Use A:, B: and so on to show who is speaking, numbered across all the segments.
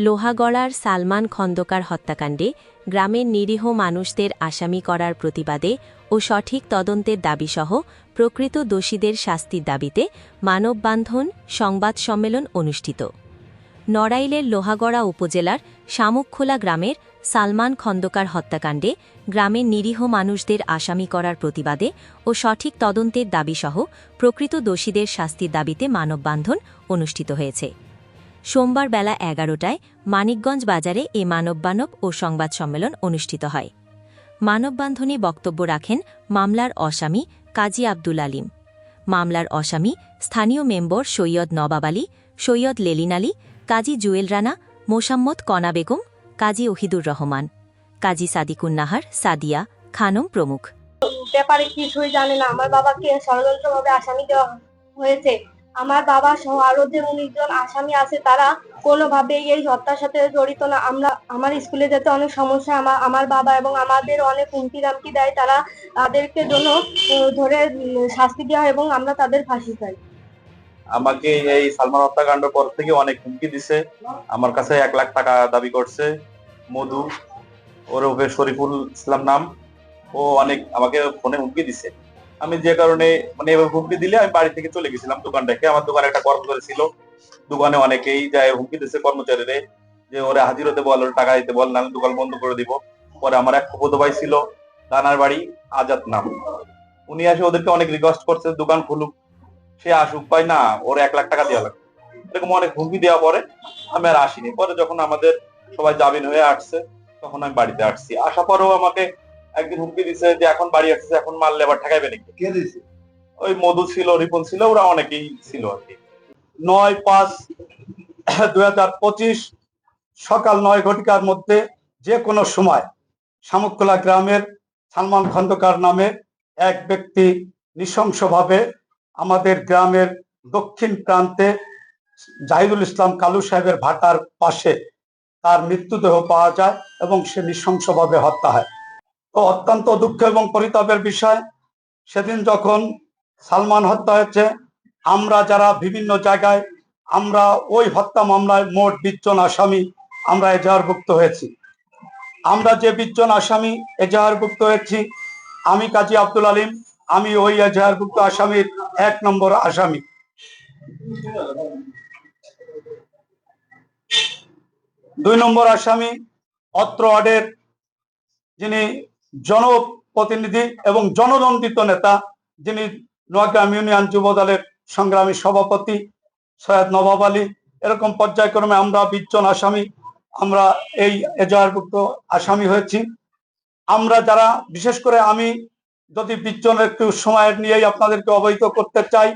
A: লোহাগড়ার সালমান খন্দকার হত্যাকাণ্ডে গ্রামের নিরীহ মানুষদের আসামি করার প্রতিবাদে ও সঠিক তদন্তের দাবিসহ প্রকৃত দোষীদের শাস্তির দাবিতে মানববন্ধন সংবাদ সম্মেলন অনুষ্ঠিত। নড়াইলের লোহাগড়া উপজেলার শামুকখোলা গ্রামের সালমান খন্দকার হত্যাকাণ্ডে গ্রামের নিরীহ মানুষদের আসামি করার প্রতিবাদে ও সঠিক তদন্তের দাবিসহ প্রকৃত দোষীদের শাস্তির দাবিতে মানববন্ধন অনুষ্ঠিত হয়েছে। সোমবার বেলা ১১টায় মানিকগঞ্জ বাজারে এ মানববান্ধব ও সংবাদ সম্মেলন অনুষ্ঠিত হয়। মানববন্ধনে বক্তব্য রাখেন মামলার আসামি কাজী আব্দুল আলিম, মামলার আসামি স্থানীয় মেম্বার সৈয়দ নবাব আলী, সৈয়দ লেলিন আলী, কাজী জুয়েল রানা, মোসাম্মদ কনা বেগম, কাজী ওহিদুর রহমান, কাজী সাদিকুন্নাহার, সাদিয়া খানম প্রমুখ।
B: ব্যাপারে কিছুই জানে না। আমার বাবাকে ষড়যন্ত্রভাবে আসামি দেওয়া হয়েছে। আমার বাবা সহ আরো যে ১৯ জন আসামি আছে তারা কোনোভাবেই এই হত্যার সাথে জড়িত না। আমার স্কুলে যেতে অনেক সমস্যা, আমার বাবা এবং আমাদের অনেক হুমকি দামকি দেয়। তাদেরকে জন্য ধরে শাস্তি দেওয়া এবং আমরা তাদের ফাঁসি চাই।
C: আমাকে এই সালমান হত্যাকাণ্ড পর থেকে অনেক হুমকি দিছে। আমার কাছে ১ লাখ টাকা দাবি করছে। মধু ওরফে শরীফুল ইসলাম নাম, ও অনেক আমাকে ফোনে হুমকি দিছে। আমি যে কারণে এভাবে হুমকি দিলে আমি বাড়ি থেকে চলে গেছিলাম দোকান রেখে। আমার দোকানে একটা কর্মচারী ছিল, দোকানে অনেকেই যায় হুমকি দিচ্ছে কর্মচারীরে যে ওরা হাজির হতে বল, ওরা টাকা দিতে বল, নাহলে দোকান বন্ধ করে দিব। পরে আমার এক ফুফাতো ভাই ছিল, রানার বাড়ি, আজাদ নাম, উনি এসে ওদেরকে অনেক রিকোয়েস্ট করছে দোকান খুলুক, সে আসুক, পাই না ওর ১ লাখ টাকা দেওয়া লাগবে, এরকম অনেক হুমকি দেওয়া। পরে আমি আর আসিনি। পরে যখন আমাদের সবাই জামিন হয়ে আসছে তখন আমি বাড়িতে আসছি। আসার পরেও আমাকে একদিন হুমকি দিছে যে এখন বাড়ি আসছে, এখন মারলে আবার ঠেকাইবে নাকি। কে দিছে? ওই মধু ছিল, রিপন ছিল, ওরা অনেকেই ছিল আর কি। ৯/৫/২০২৫ সকাল ৯ ঘটিকার মধ্যে যে কোনো সময় শামুকখোলা গ্রামের সালমান খন্দকার নামে এক ব্যক্তি নৃশংসভাবে আমাদের গ্রামের দক্ষিণ প্রান্তে জাহিদুল ইসলাম কালু সাহেবের ভাটার পাশে তার মৃত্যুদেহ পাওয়া যায় এবং সে নৃশংসভাবে হত্যা হয়। তো অত্যন্ত দুঃখ এবং পরিতাপের বিষয়, সেদিন যখন সালমান হত্যা হয়েছে, আমরা যারা বিভিন্ন জায়গায় আমরা ওই হত্যা মামলায় মোট ২০ জন আসামি আমরা এজাহারভুক্ত হয়েছি। আমরা যে ২০ জন আসামি এজাহারভুক্ত হয়েছি, আমি কাজী আব্দুল আলিম, আমি ওই এজাহারভুক্ত আসামির ১ নম্বর আসামি। ২ নম্বর আসামি অত্র ওয়ার্ডের যিনি জনপ্রতিনিধি এবং জননন্দিত নেতা, যিনি নোয়াগ্রাম ইউনিয়ন যুব দলের সংগ্রামী সভাপতি সৈয়দ নবাব আলী। এরকম পর্যায়ক্রমে আমরা ২০ জন আসামি আমরা এই এজাহারভুক্ত আসামি হয়েছি। আমরা যারা, বিশেষ করে আমি যদি ২০ জনের একটু সময় নিয়েই আপনাদেরকে অবহিত করতে চাই,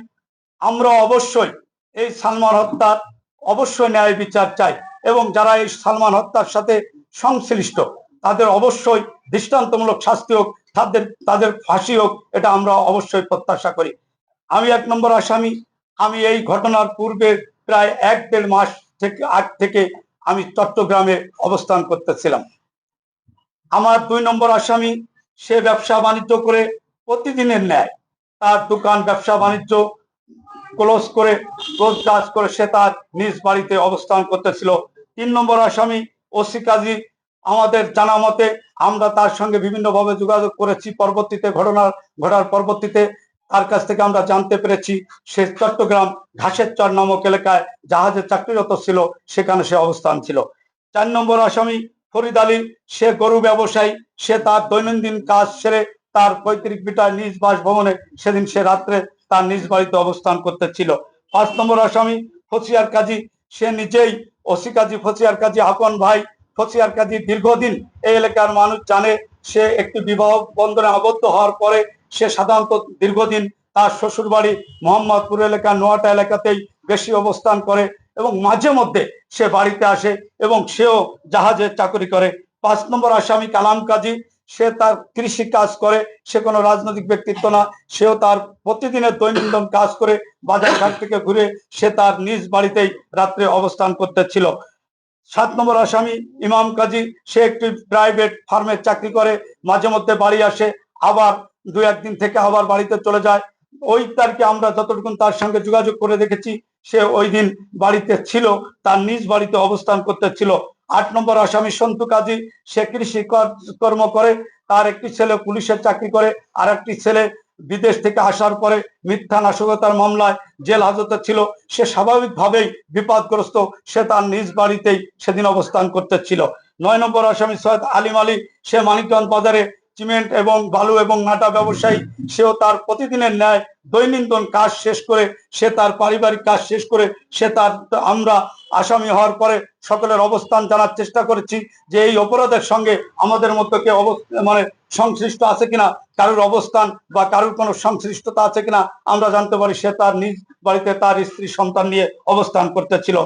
C: আমরা অবশ্যই এই সালমান হত্যার অবশ্যই ন্যায় বিচার চাই এবং যারা এই সালমান হত্যার সাথে সংশ্লিষ্ট তাদের অবশ্যই দৃষ্টান্তমূলক শাস্তি হোক, তাদের ফাঁসি হোক, এটা আমরা অবশ্যই প্রত্যাশা করি। আমি ১ নম্বর আসামি। আমি এই ঘটনার পূর্বে প্রায় ১-১.৫ মাস আগ থেকে আমি চট্টগ্রামে অবস্থান করতেছিলাম। আমার ২ নম্বর আসামি, সে ব্যবসা বাণিজ্য করে প্রতিদিনের ন্যায় তার দোকান ব্যবসা বাণিজ্য ক্লোজ করে কাজ করে সে তার নিজ বাড়িতে অবস্থান করতেছিল। ৩ নম্বর আসামি ওসি কাজী, আমাদের জানা মতে আমরা তার সঙ্গে বিভিন্নভাবে যোগাযোগ করেছি। পরবর্তীতে ঘটার পরবর্তীতে তার কাছ থেকে আমরা জানতে পেরেছি সে চট্টগ্রাম ঘাসের চর নামক এলাকায় জাহাজে চাকরিরত ছিল, সেখানে সে অবস্থান ছিল। ৪ নম্বর আসামি ফরিদ আলী, সে গরু ব্যবসায়ী, সে তার দৈনন্দিন কাজ সেরে তার পৈতৃক ভিটায় নিজ বাসভবনে সেদিন সে রাত্রে তার নিজ বাড়িতে অবস্থান করতেছিল। ৫ নম্বর আসামি ফসিয়ার কাজী, সে নিজেই ওসি কাজী ফসিয়ার কাজী আপন ভাই। ফসিয়ার কাজী দীর্ঘদিন এই এলাকার মানুষ জানে, সে একটি বিবাহ বন্ধনে আবদ্ধ হওয়ার পরে সে সাধারণত দীর্ঘদিন তার শ্বশুর বাড়ি মোহাম্মদপুর এলাকা নোয়াটা এলাকাতেই বেশি অবস্থান করে এবং মাঝে মধ্যে সে বাড়িতে আসে এবং সেও জাহাজে চাকরি করে। ৫ নম্বর আসামি কালাম কাজী, সে তার কৃষি কাজ করে, সে কোনো রাজনৈতিক ব্যক্তিত্ব না, সেও তার প্রতিদিনের দৈনন্দিন কাজ করে বাজার ঘাট থেকে ঘুরে সে তার নিজ বাড়িতেই রাত্রে অবস্থান করতেছিল। ৭ নম্বর আসামি ইমাম কাজী, সে একটি প্রাইভেট ফার্মে চাকরি করে, মাঝে মধ্যে বাড়ি আসে, আবার ২-১ দিন থেকে আবার বাড়িতে চলে যায়। ওই তারিখে আমরা যতটুকু তার সঙ্গে যোগাযোগ করে দেখেছি সে ওই দিন বাড়িতে ছিল, তার নিজ বাড়িতে অবস্থান করতেছিল। 8 নম্বর আসামি সন্তু কাজী, সে কৃষি কর্ম করে, তার একটি ছেলে পুলিশের চাকরি করে, আর একটি ছেলে বিদেশ থেকে আসার পরে মিথ্যা নাশকতার মামলায় জেল হাজতে ছিল। সে স্বাভাবিকভাবেই বিপদগ্রস্ত, সে তার নিজ বাড়িতেই সেদিন অবস্থান করতেছিল। 9 নম্বর আসামি সৈয়দ আলিম আলী, সে মানিকগঞ্জ বাজারে সিমেন্ট এবং বালু এবং নাটা ব্যবসায়ী। সেও তার প্রতিদিনের ন্যায় দৈনন্দিন কাজ শেষ করে, সে তার পারিবারিক কাজ শেষ করে, সে তার আমরা আসামি হওয়ার পরে সকলের অবস্থান জানার চেষ্টা করেছি যে এই অপরাধের সঙ্গে আমাদের মধ্যে কেউ মানে সংশ্লিষ্ট আছে কিনা, কারোর অবস্থান বা কারোর কোনো সংশ্লিষ্টতা আছে কিনা আমরা জানতে পারি। সে তার নিজ বাড়িতে তার স্ত্রী সন্তান নিয়ে অবস্থান করতেছিল।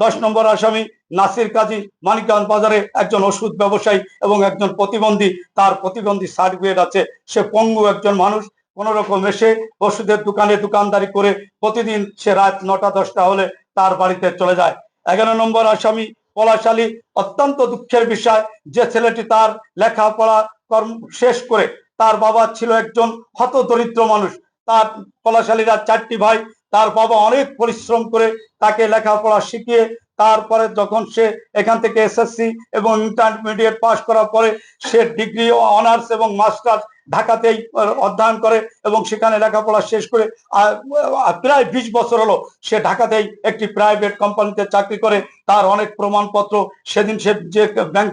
C: 10 নম্বর আসামি নাসির কাজী, মানিকগঞ্জ বাজারে একজন ওষুধ ব্যবসায়ী এবং একজন প্রতিবন্ধী, তার প্রতিবন্ধী সার্টিফিকেট আছে। সে পঙ্গু একজন মানুষ, কোন রকম এসে ওষুধের দোকানে দোকানদারি করে প্রতিদিন সে রাত 9টা-10টা হলে তার বাড়িতে চলে যায়। 11 নম্বর আসামি পলাশালী, অত্যন্ত দুঃখের বিষয় যে ছেলেটি তার লেখাপড়া কর্ম শেষ করে, তার বাবা ছিল একজন হতদরিদ্র মানুষ। তার পলাশালীরা 4টি ভাই, তার বাবা অনেক পরিশ্রম করে তাকে লেখাপড়া শিখিয়ে তারপরে যখন সে এখান থেকে এসএসসি এবং ইন্টারমিডিয়েট পাস করার পরে সে ডিগ্রি, অনার্স এবং মাস্টার্স ঢাকাতেই অধ্যয়ন করে এবং সেখানে লেখাপড়া শেষ করে প্রায় 20 বছর হলো সে ঢাকাতেই একটি প্রাইভেট কোম্পানিতে চাকরি করে। তার অনেক প্রমাণপত্র, সেদিন সে যে ব্যাংক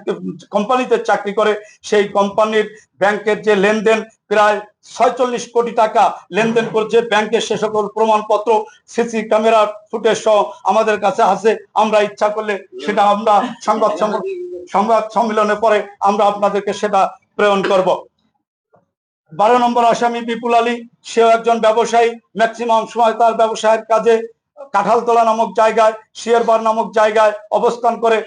C: কোম্পানিতে চাকরি করে সেই কোম্পানির ব্যাংকের যে লেনদেন প্রায় 46 কোটি টাকা লেনদেন করছে ব্যাংকের, সে সকল প্রমাণপত্র সিসি ক্যামেরা ফুটেজ সহ আমাদের কাছে আছে। আমরা ইচ্ছা করলে সেটা আমরা সংবাদ সম্মেলনের পরে আমরা আপনাদেরকে সেটা প্রেরণ করব। 12 নম্বর আসামি বিপুল আলী, সেও একজন ব্যবসায়ী, ম্যাক্সিমাম সময় তার ব্যবসায়ের কাজে কাঁঠালতলা নামক জায়গায়, শিয়ারবার নামক জায়গায় অবস্থান করে।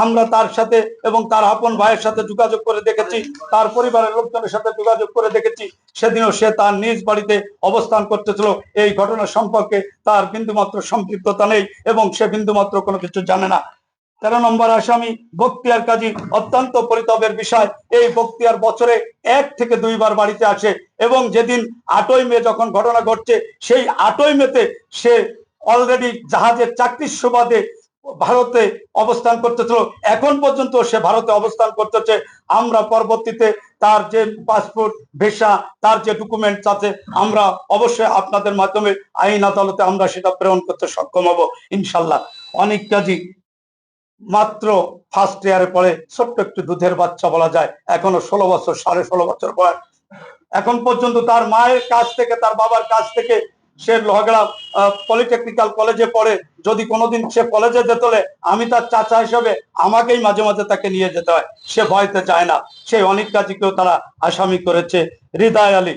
C: আমরা তার সাথে এবং তার আপন ভাইয়ের সাথে যোগাযোগ করে দেখেছি, তার পরিবারের লোকজনের সাথে যোগাযোগ করে দেখেছি, সেদিনও সে তার নিজ বাড়িতে অবস্থান করতেছিল। এই ঘটনা সম্পর্কে তার বিন্দুমাত্র সম্পৃক্ততা নেই এবং সে বিন্দুমাত্র কোনো কিছু জানে না। 13 নম্বর আসামি বখতিয়ার কাজী, অত্যন্ত পরিতাপের বিষয়, এই বখতিয়ার বছরে 1 থেকে 2 বার বাড়িতে আসে এবং যেদিন 8ই মে যখন ঘটনা ঘটছে, সেই 8ই মেতে সে অলরেডি জাহাজের চাকরির সুবাদে ভারতে অবস্থান করতেছিল। এখন পর্যন্ত সে ভারতে অবস্থান করতেছে। আমরা পরবর্তীতে তার যে পাসপোর্ট, ভিসা, তার যে ডকুমেন্টস আছে আমরা অবশ্যই আপনাদের মাধ্যমে আইন আদালতে আমরা সেটা প্রেরণ করতে সক্ষম হব ইনশাল্লাহ। অনেক কাজী মাত্র ফার্স্ট ইয়ারে পড়ে, ছোট্ট একটু দুধের বাচ্চা বলা যায়, এখনো 16 বছর, 16.5 বছর বয়স। এখন পর্যন্ত তার মায়ের কাছ থেকে, তার বাবার কাছ থেকে সে লোহাগড়া পলিটেকনিক্যাল কলেজে পড়ে। যদি কোনোদিন সে কলেজে যেতে হলে আমি তার চাচা হিসেবে আমাকেই মাঝে মাঝে তাকে নিয়ে যেতে হয়, সে ভয়তে চায় না। সেই অনেক কাজীকেও তারা আসামি করেছে। হৃদয় আলী,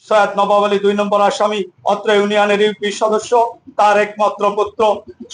C: সৈয়দ নবাব আলী 2 নম্বর আসামি, অত্র ইউনিয়নের ইউপি সদস্য, তার একমাত্র পুত্র।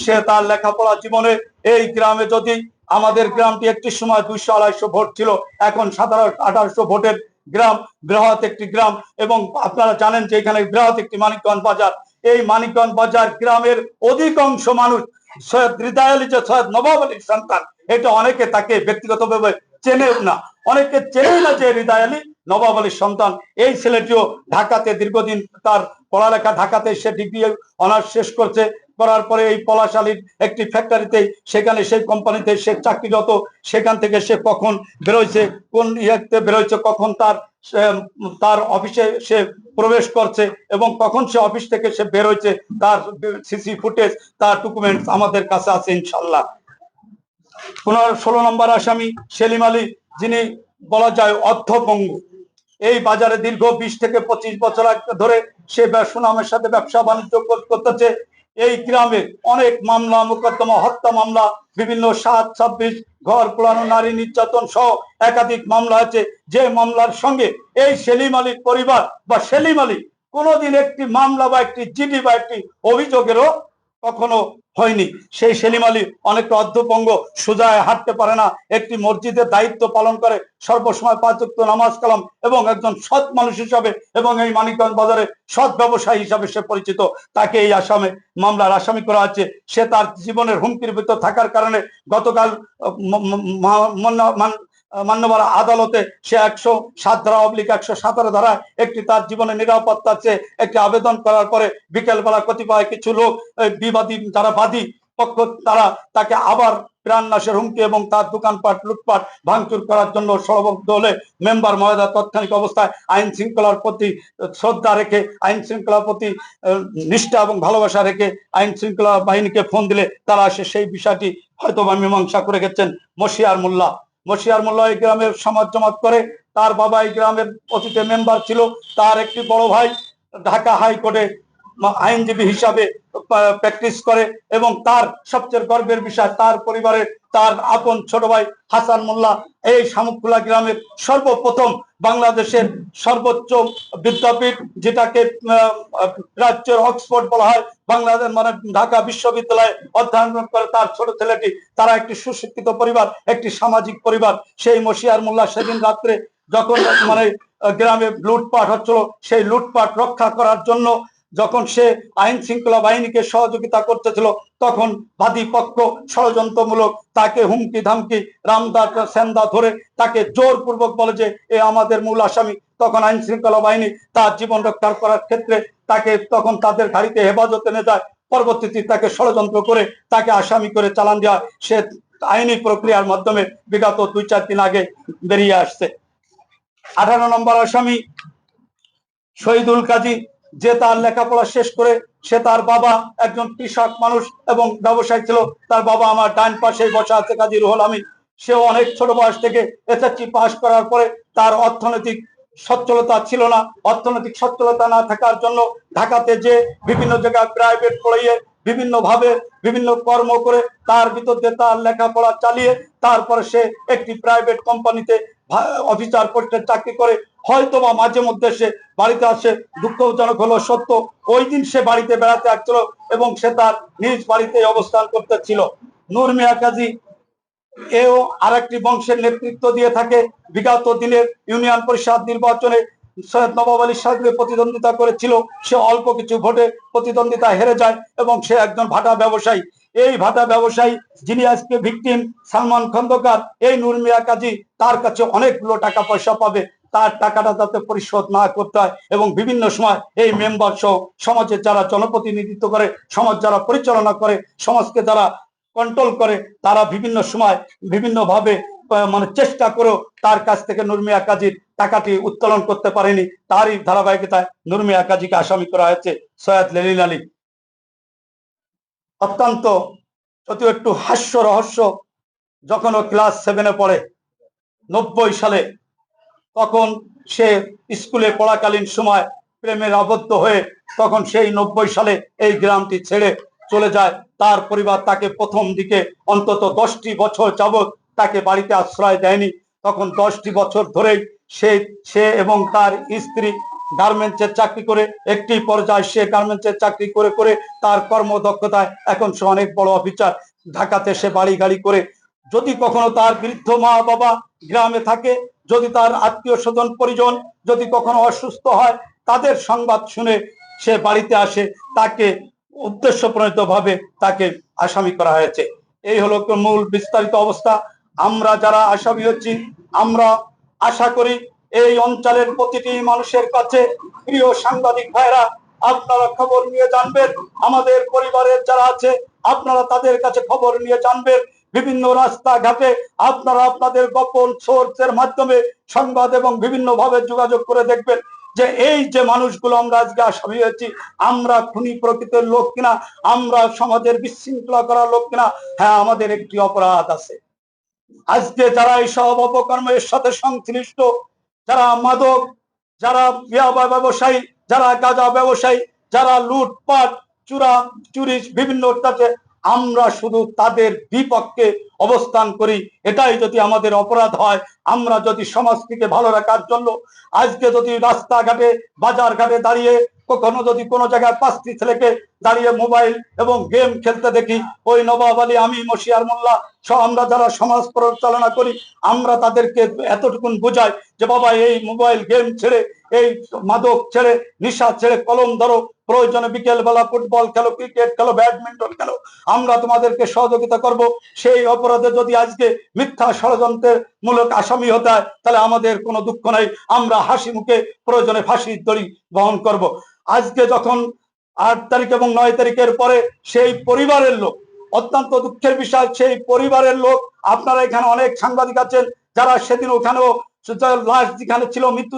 C: সে তার লেখাপড়া জীবনে এই গ্রামে, যদি আমাদের গ্রামটি একটি সময় 200-250 ভোট ছিল, এখন 1700-1800 ভোটের গ্রাম, বৃহৎ একটি গ্রাম। এবং আপনারা জানেন যে এখানে বৃহৎ একটি মানিকগঞ্জ বাজার। এই মানিকগঞ্জ বাজার গ্রামের অধিকাংশ মানুষ সৈয়দ হৃদয় আলী যে সৈয়দ নবাব আলীর সন্তান, এটা অনেকে তাকে ব্যক্তিগতভাবে চেনেও না, অনেকে চেনেই না যে হৃদয় আলী নবাব আলীর সন্তান। এই ছেলেটিও ঢাকাতে দীর্ঘদিন তার পড়ালেখা, ঢাকাতে সে ডিগ্রি অনার্স শেষ করছে, করার পরে এই পলাশালীর একটি ফ্যাক্টরিতে, সেখানে সেই কোম্পানিতে সে চাকরিরত। সেখান থেকে সে কখন বেরোয়ছে, কোন ইয়েতে বেরোয়ছে, কখন তার অফিসে সে প্রবেশ করছে এবং কখন সে অফিস থেকে সে বেরোয়ছে, তার সিসি ফুটেজ, তার ডকুমেন্টস আমাদের কাছে আছে ইনশাল্লাহ। 16 নম্বর আসামি সেলিম আলী, যিনি বলা যায় অর্ধপঙ্গু। এই বাজারে দীর্ঘ 20 থেকে 25 বছর ধরে সে সুনামের সাথে ব্যবসা বাণিজ্য করতেছে। এই গ্রামে অনেক মামলা মোকদ্দমা, হত্যা মামলা, বিভিন্ন 7-26 ঘর পোড়ানো, নারী নির্যাতন সহ একাধিক মামলা আছে। যে মামলার সঙ্গে এই সেলিম আলীর পরিবার বা সেলিম আলী কোনোদিন একটি মামলা বা একটি জিডি বা একটি অভিযোগেরও কখনো হয়নি। সেই সেলিম আলী অনেকটা অর্ধপঙ্গ, সোজায় হাঁটতে পারে না, একটি মসজিদের দায়িত্ব পালন করে, সর্বসময় 5 ওয়াক্ত নামাজ কালাম এবং একজন সৎ মানুষ হিসাবে এবং এই মানিকগঞ্জ বাজারে সৎ ব্যবসায়ী হিসাবে সে পরিচিত। তাকে এই মামলার আসামি করা হচ্ছে। সে তার জীবনের হুমকির ভিতর থাকার কারণে গতকাল মান্যবর আদালতে সে 107 ধারা অবলিক 117 ধারায় একটি তার জীবনের নিরাপত্তা চেয়ে একটি আবেদন করার পরে বিকেলবেলা কতিপয় কিছু লোক বিবাদী যারা বাদী পক্ষ তারা তাকে আবার প্রাণনাশের হুমকি এবং তার দোকানপাট লুটপাট ভাঙচুর করার জন্য ষড়যন্ত্র হলে মেম্বার মহোদয় তৎক্ষণিক অবস্থায় আইন শৃঙ্খলার প্রতি শ্রদ্ধা রেখে আইন শৃঙ্খলার প্রতি নিষ্ঠা এবং ভালোবাসা রেখে আইন শৃঙ্খলা বাহিনীকে ফোন দিলে তারা এসে সেই বিষয়টি হয়তো বা মীমাংসা করে গেছেন। মশিয়ার মোল্লা এই গ্রামের সমাজ জমাত করে, তার বাবা এই গ্রামের অতীতে মেম্বার ছিল, তার একটি বড় ভাই ঢাকা হাইকোর্টে আইনজীবী হিসাবে প্র্যাকটিস করে এবং তার সবচেয়ে গর্বের বিষয় তার পরিবারের তার আপন ছোট ভাই হাসান মোল্লা এই শামুকখোলা গ্রামের সর্বপ্রথম বাংলাদেশের সর্বোচ্চ বিদ্যাপীঠ যেটাকে রাজ্যের অক্সফোর্ড বলা হয়, বাংলাদেশ মানে ঢাকা বিশ্ববিদ্যালয়ে অধ্যয়ন করে তার ছোট ছেলেটি, তারা একটি সুশিক্ষিত পরিবার, একটি সামাজিক পরিবার। সেই মশিয়ার মোল্লা সেদিন রাত্রে যখন মানে গ্রামে লুটপাট হচ্ছিল, সেই লুটপাট রক্ষা করার জন্য যখন সে আইন শৃঙ্খলা বাহিনীকে সহযোগিতা করতেছিল, তখন বাদী পক্ষ ষড়যন্ত্রমূলক তাকে হুমকি ধামকি রামদা সেন্দা ধরে তাকে জোরপূর্বক বলে যে এ আমাদের মূল আসামি। তখন আইন শৃঙ্খলা বাহিনী তার জীবন রক্ষা করার ক্ষেত্রে তাকে তখন তাদের গাড়িতে হেফাজতে নিয়ে যায়। পরবর্তীতে তাকে ষড়যন্ত্র করে তাকে আসামি করে চালান দেওয়া, সে আইনি প্রক্রিয়ার মাধ্যমে বিগত 2-4 দিন আগে বেরিয়ে আসছে। 18 নম্বর আসামি শহীদুল কাজী, যে তার লেখাপড়া শেষ করে সে তার বাবা একজন কৃষক মানুষ এবং ব্যবসায়ী ছিল। তার বাবা আমার ডান পাশে বসে আছে কাজী রুহুল আমিন। সেও অনেক ছোট বয়স থেকে এসএসসি পাস করার পরে তার অর্থনৈতিক সচ্ছলতা ছিল না। অর্থনৈতিক সচ্ছলতা না থাকার জন্য ঢাকাতে যে বিভিন্ন জায়গায় প্রাইভেট পড়িয়ে বিভিন্ন ভাবে বিভিন্ন কর্ম করে তার ভিতর দিয়ে তার লেখাপড়া চালিয়ে তারপরে সে একটি প্রাইভেট কোম্পানিতে অফিসার পোস্টে চাকরি করে। হয়তো বা মাঝে মধ্যে সে বাড়িতে আসে, দুঃখজনক হলো সত্য ওই দিন সে বাড়িতে বেড়াতে আসছিল এবং সে তার নিজ বাড়িতে অবস্থান করতেছিল। নূর মিয়া কাজী এও আরেকটি বংশের নেতৃত্ব দিয়ে থাকে। বিগত দিনের ইউনিয়ন পরিষদ নির্বাচনে সৈয়দ নবাব আলী সাহেবকে প্রতিদ্বন্দ্বিতা করেছিল, সে অল্প কিছু ভোটে প্রতিদ্বন্দ্বিতা হেরে যায় এবং সে একজন ভাটা ব্যবসায়ী। এই ভাটা ব্যবসায়ী যিনি আজকে ভিকটিম সালমান খন্দকার, এই নূর মিয়া কাজী তার কাছে অনেকগুলো টাকা পয়সা পাবে, তার টাকাটা যাতে পরিশোধ না করতে হয় এবং বিভিন্ন সময় এই মেম্বার সহ সমাজের যারা জনপ্রতিনিধিত্ব করে, সমাজ যারা পরিচালনা করে, সমাজকে যারা কন্ট্রোল করে, তারা বিভিন্ন সময় বিভিন্ন ভাবে মানে চেষ্টা করেও তার কাছ থেকে নূর মিয়া কাজীর টাকাটি উত্তোলন করতে পারেনি। তারই ধারাবাহিকতায় নূর মিয়া কাজীকে আসামি করা হয়েছে। সৈয়দ লেলিন আলী অত্যন্ত অতি একটু হাস্য রহস্য, যখন ও ক্লাস 7-এ পড়ে 90 সালে, তখন সে স্কুলে পড়াকালীন সময় প্রেমের আবদ্ধ হয়ে তখন সেই 90 সালে এই গ্রামটি ছেড়ে চলে যায়। তার পরিবার তাকে প্রথম দিকে অন্তত 10টি বছর যাবৎ তাকে বাড়িতে আশ্রয় দেয়নি। তখন 10টি বছর ধরেই সে এবং তার স্ত্রী গার্মেন্টসের চাকরি করে একটি পর্যায়ে সে গার্মেন্টসের চাকরি করে করে তার কর্মদক্ষতায় এখন সে অনেক বড় অফিসার। ঢাকাতে সে বাড়ি গাড়ি করে, যদি কখনো তার বৃদ্ধ মা বাবা গ্রামে থাকে, যদি তার আত্মীয় স্বজন পরিজন যদি কখনো অসুস্থ হয়, তাদের সংবাদ শুনে সে বাড়িতে আসে, তাকে উদ্দেশ্য প্রণীত ভাবে তাকে আসামি করা হয়েছে। এই হলো মূল বিস্তারিত অবস্থা। আমরা যারা আসামি হচ্ছি, আমরা আশা করি এই অঞ্চলের প্রতিটি মানুষের কাছে, প্রিয় সাংবাদিক ভাইরা, আপনারা খবর নিয়ে জানবেন। আমাদের পরিবারের যারা আছে আপনারা তাদের কাছে খবর নিয়ে জানবেন। বিভিন্ন রাস্তাঘাটে আপনারা আপনাদের গোপন সোর্সের মাধ্যমে সংবাদ এবং বিভিন্ন ভাবে যোগাযোগ করে দেখবেন যে এই যে মানুষগুলো আমরা আজকে আসামি হয়েছি, আমরা খুনি প্রকৃতির লোক কিনা, আমরা সমাজের বিশৃঙ্খলা করার লোক কিনা। হ্যাঁ, আমাদের একটি অপরাধ আছে। আজকে যারা এই সব অপকর্মের সাথে সংশ্লিষ্ট, যারা মাদক, যারা ইয়াবা ব্যবসায়ী, যারা গাঁজা ব্যবসায়ী, যারা লুটপাট চুরি বিভিন্ন কাজে, আমরা শুধু তাদের বিপক্ষে অবস্থান করি। এটাই যদি আমাদের অপরাধ হয়, আমরা যদি সমাজটিকে ভালো রাখার জন্য আজকে যদি রাস্তাঘাটে বাজার ঘাটে দাঁড়িয়ে কখনো যদি কোনো জায়গায় 5টি ছেলেকে দাঁড়িয়ে মোবাইল এবং গেম খেলতে দেখি, ওই নবাব আলী, আমি, মশিয়ার মোল্লা সহ আমরা যারা সমাজ পরিচালনা করি, আমরা তাদেরকে এতটুকুন বোঝাই যে বাবা এই মোবাইল গেম ছেড়ে, এই মাদক ছেড়ে, নিশা ছেড়ে কলম ধরো, প্রয়োজনে বিকেল বেলা ফুটবল খেলো, ক্রিকেট খেলো, ব্যাডমিন্টন খেলো, আমরা তোমাদেরকে সহযোগিতা করব। সেই অপরাধে যদি আজকে মিথ্যা ষড়যন্ত্রের মূলক আসামি হতে হয়, তাহলে আমাদের কোনো দুঃখ নাই, আমরা হাসি মুখে প্রয়োজনে ফাঁসির দড়ি বহন করব। আজকে যখন 8 তারিখ এবং 9 তারিখের পরে সেই পরিবারের লোক, অত্যন্ত দুঃখের বিষয়, সেই পরিবারের লোক, আপনারা এখানে অনেক সাংবাদিক আছেন যারা সেদিন ওখানেও লাশ যেখানে ছিল, মৃত্যু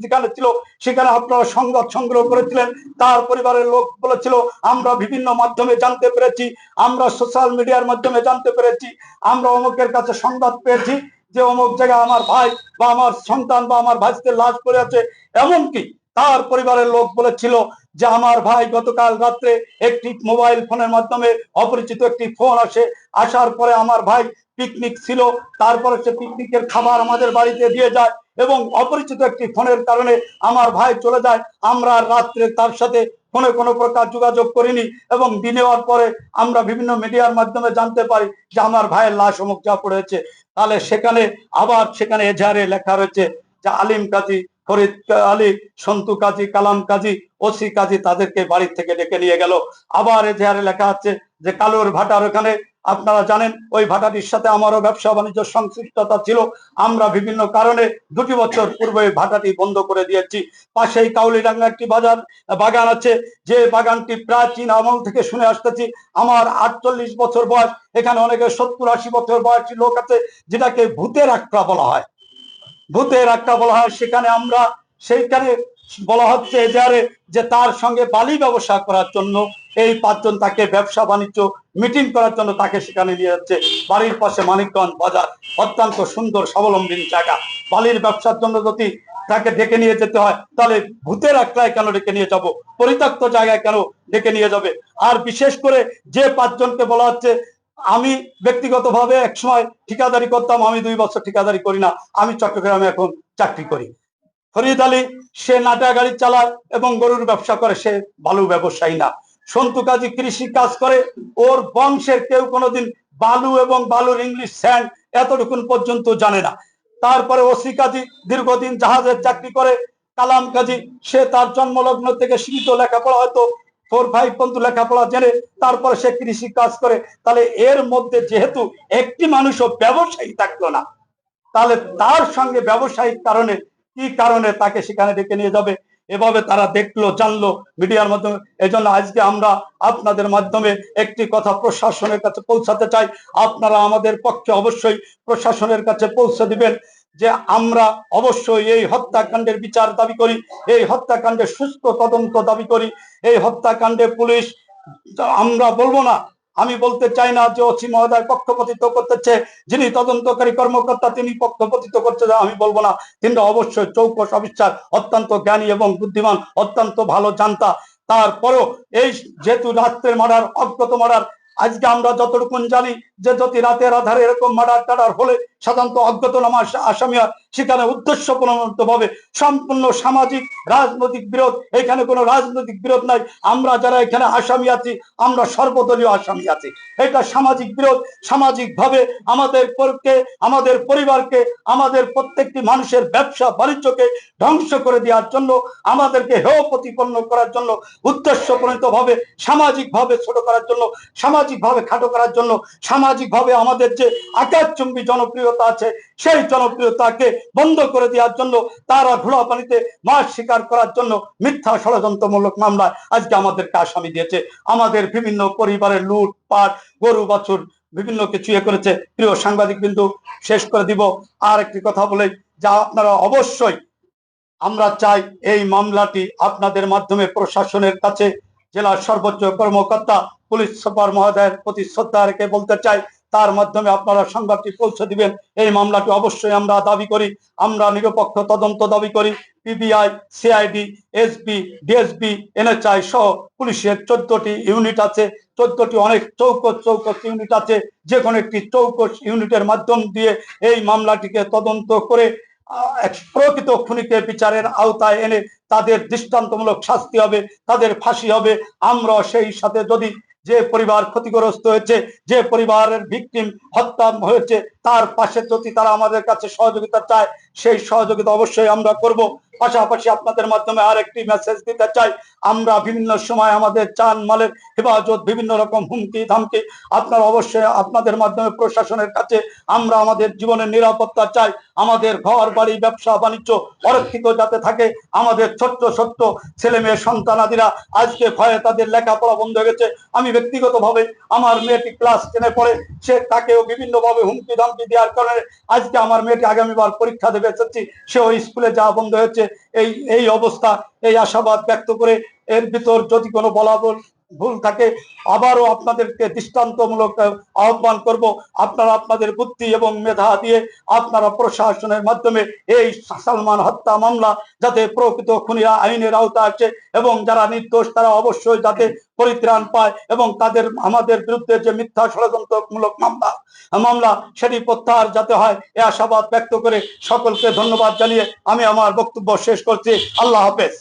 C: যেখানে ছিল, সেখানে আপনারা সংবাদ সংগ্রহ করেছিলেন। তার পরিবারের লোক বলেছিল, আমরা বিভিন্ন মাধ্যমে জানতে পেরেছি, আমরা সোশ্যাল মিডিয়ার মাধ্যমে জানতে পেরেছি, আমরা অমুকের কাছে সংবাদ পেয়েছি যে অমুক জায়গায় আমার ভাই বা আমার সন্তান বা আমার ভাইদের লাশ পড়ে আছে। এমনকি তার পরিবারের লোক বলেছিল যে আমার ভাই গতকাল রাত্রে একটি মোবাইল ফোনের মাধ্যমে অপরিচিত একটি ফোন আসার পরে আমার ভাই পিকনিক ছিল, তারপরে সে পিকনিকের খাবার আমাদের বাড়িতে দিয়ে যায় এবং অপরিচিত একটি ফোনের কারণে আমার ভাই চলে যায়। আমরা রাত্রে তার সাথে ফোনে কোনো প্রকার যোগাযোগ করিনি এবং দিনে হওয়ার পরে আমরা বিভিন্ন মিডিয়ার মাধ্যমে জানতে পারি যে আমার ভাইয়ের লাশ অমুক যা পড়েছে। তাহলে সেখানে আবার সেখানে এজাহারে লেখা রয়েছে যে আলিম কাজী, ফরিদ আলী, সন্তু কাজী, কালাম কাজী, ওসি কাজী তাদেরকে বাড়ি থেকে ডেকে নিয়ে গেল। আবার এজাহারে লেখা আছে যে কালুর ভাটার ওখানে, আপনারা জানেন ওই ভাটাটির সাথে আমারও ব্যবসা বাণিজ্য সংশ্লিষ্টতা ছিল। আমরা বিভিন্ন কারণে 2 বছর পূর্বে ভাটাটি বন্ধ করে দিয়েছি। পাশেই কাউলিডাঙ্গা একটি বাগান আছে, যে বাগানটি প্রাচীন আমল থেকে শুনে আসতেছি। আমার 48 বছর বয়স, এখানে অনেকে 70-80 বছর বয়সী লোক আছে, যেটাকে ভূতের আখড়া বলা হয়, ভূতের আখড়া বলা হয়। সেখানে আমরা সেইখানে বলা হচ্ছে যে তার সঙ্গে বালি ব্যবসা করার জন্য এই 5 জন তাকে ব্যবসা বাণিজ্য মিটিং করার জন্য তাকে সেখানে নিয়ে যাচ্ছে। বাড়ির পাশে মানিকগঞ্জ বাজার, অত্যন্ত সুন্দর স্বাবলম্বী জায়গা। বালির ব্যবসার জন্য যদি তাকে ডেকে নিয়ে যেতে হয়, তাহলে ভূতের আখড়ায় কেন ডেকে নিয়ে যাব, পরিত্যক্ত জায়গায় কেন ডেকে নিয়ে যাবে? আর বিশেষ করে যে 5 জনকে বলা হচ্ছে, আমি ব্যক্তিগতভাবে একসময় ঠিকাদারি করতাম, আমি 2 বছর ঠিকাদারি করি না, আমি চট্টগ্রামে এখন চাকরি করি। ফরিদ আলী সে নাটা গাড়ি চালায় এবং গরুর ব্যবসা করে, সে বালু ব্যবসায়ী না। সন্তু কাজী কৃষি কাজ করে, ওর বংশের কেউ কোনোদিন বালু এবং বালুর ইংলিশ স্যান্ড এতটুকু পর্যন্ত জানে না। তারপরে ওসি কাজী দীর্ঘদিন জাহাজের চাকরি করে। কালাম কাজী সে তার জন্মলগ্ন থেকে সীমিত লেখাপড়া, হয়তো 4-5 পর্যন্ত লেখাপড়া জেনে তারপরে সে কৃষি কাজ করে। তাহলে এর মধ্যে যেহেতু একটি মানুষও ব্যবসায়ী থাকলো না, তাহলে তার সঙ্গে ব্যবসায়িক কারণে কি কারণে তাকে সেখানে ডেকে নিয়ে যাবে? এভাবে তারা দেখলো, জানলো মিডিয়ার মাধ্যমে। এজন্য আজকে আমরা আপনাদের মাধ্যমে একটি কথা প্রশাসনের কাছে পৌঁছাতে চাই। আপনারা আমাদের পক্ষে অবশ্যই প্রশাসনের কাছে পৌঁছে দিবেন যে আমরা অবশ্যই এই হত্যাকাণ্ডের বিচার দাবি করি, এই হত্যাকাণ্ডের সুস্থ তদন্ত দাবি করি। এই হত্যাকাণ্ডে পুলিশ, আমরা বলবো না, আমি বলতে চাই না যে ওসি মহোদয় পক্ষপাতিত্ব করতেছে, যিনি তদন্তকারী কর্মকর্তা তিনি পক্ষপাতিত্ব করতে, আমি বলবো না। তিনি অবশ্যই চৌকস অফিসার, অত্যন্ত জ্ঞানী এবং বুদ্ধিমান, অত্যন্ত ভালো জানতা। তারপরও এই যেহেতু রাত্রের মার্ডার, অজ্ঞাত মার্ডার, আজকে আমরা যতটুকু জানি যে যদি রাতের আধারে এরকম মার্ডার টাডার হলে সাধারণত অজ্ঞাতনামা আসামি হয়, সেখানে উদ্দেশ্য প্রণোদিত ভাবে সম্পূর্ণ সামাজিক রাজনৈতিক বিরোধ, এখানে কোনো রাজনৈতিক বিরোধ নাই। আমরা যারা এখানে আসামি আছি, আমরা সর্বদলীয় আসামি আছি। এটা সামাজিক বিরোধ। সামাজিক ভাবে আমাদেরকে, আমাদের পরিবারকে, আমাদের প্রত্যেকটি মানুষের ব্যবসা বাণিজ্যকে ধ্বংস করে দেওয়ার জন্য, আমাদেরকে হেয় প্রতিপন্ন করার জন্য, উদ্দেশ্য প্রণীত ভাবে সামাজিক ভাবে ছোট করার জন্য, সামাজিক ভাবে খাটো করার জন্য, সামাজিক ভাবে আমাদের যে আকাশচুম্বী জনপ্রিয়তা আছে সেই জনপ্রিয়তাকে বন্ধ করে দেওয়ার জন্য, তারা ঘোড়া পানিতে মাছ শিকার করার জন্য মিথ্যা ষড়যন্ত্রমূলক মামলায় আজকে আমাদেরকে আসামি দিয়েছে। আমাদের বিভিন্ন পরিবারের লুটপাট, গরু বাছুর বিভিন্ন কিছু করেছে। প্রিয় সাংবাদিক বিন্দু, শেষ করে দিব আর একটি কথা বলে, যা আপনারা অবশ্যই, আমরা চাই এই মামলাটি আপনাদের মাধ্যমে প্রশাসনের কাছে, জেলার সর্বোচ্চ কর্মকর্তা পুলিশ সুপার মহোদয়ের প্রতি শ্রদ্ধা রেখে বলতে চাই, তার মাধ্যমে আপনারা সংবাদটি পৌঁছে দিবেন। এই মামলাটি অবশ্যই আমরা দাবি করি, আমরা নিরপেক্ষ তদন্ত দাবি করি। PBI, CID, SP, DSP, NHI সহ পুলিশের 14টি ইউনিট আছে, 14টি অনেক চৌকস ইউনিট আছে। যে কোনো একটি চৌকস ইউনিটের মাধ্যম দিয়ে এই মামলাটিকে তদন্ত করে প্রকৃত খুনিকে বিচারের আওতায় এনে তাদের দৃষ্টান্তমূলক শাস্তি হবে, তাদের ফাঁসি হবে। আমরা সেই সাথে যদি যে পরিবার ক্ষতিগ্রস্ত হয়েছে, যে পরিবারের ভিকটিম হত্যা হয়েছে, তার পাশে যদি তারা আমাদের কাছে সহযোগিতা চায়, সেই সহযোগিতা অবশ্যই আমরা করব। পাশাপাশি আপনাদের মাধ্যমে আরেকটি মেসেজ দিতে চাই, আমরা বিভিন্ন সময় আমাদের চান মালের হেফাজত, বিভিন্ন রকম হুমকি ধামকি, আপনারা অবশ্যই আপনাদের মাধ্যমে প্রশাসনের কাছে আমরা আমাদের জীবনের নিরাপত্তা চাই। আমাদের ঘর বাড়ি ব্যবসা বাণিজ্য অরক্ষিত যাতে থাকে। আমাদের ছোট্ট ছোট্ট ছেলে মেয়ে সন্তানাদিরা আজকে ভয়ে তাদের লেখাপড়া বন্ধ হয়ে গেছে। আমি ব্যক্তিগতভাবে আমার মেয়েটি ক্লাস 10-এ পড়ে, সে তাকেও বিভিন্নভাবে হুমকি ধামকি দেওয়ার কারণে আজকে আমার মেয়েটি আগামীবার পরীক্ষা দেবে এসেছি, সেও স্কুলে যাওয়া বন্ধ হয়েছে। এই অবস্থা, এই আশাবাদ ব্যক্ত করে এর ভিতর যদি কোনো বলাবল ভুল থাকে আবারও আপনাদেরকে দৃষ্টান্তমূলক আহ্বান করব, আপনারা আপনাদের বুদ্ধি এবং মেধা দিয়ে আপনারা প্রশাসনের মাধ্যমে এই সালমান হত্যা মামলা যাতে প্রকৃত খুনিরা আইনের আওতা আসে এবং যারা নির্দোষ তারা অবশ্যই যাতে পরিত্রাণ পায় এবং তাদের আমাদের বিরুদ্ধে যে মিথ্যা ষড়যন্ত্রমূলক মামলা সেটি প্রত্যাহার যাতে হয়, এ আশাবাদ ব্যক্ত করে সকলকে ধন্যবাদ জানিয়ে আমি আমার বক্তব্য শেষ করছি। আল্লাহ হাফেজ।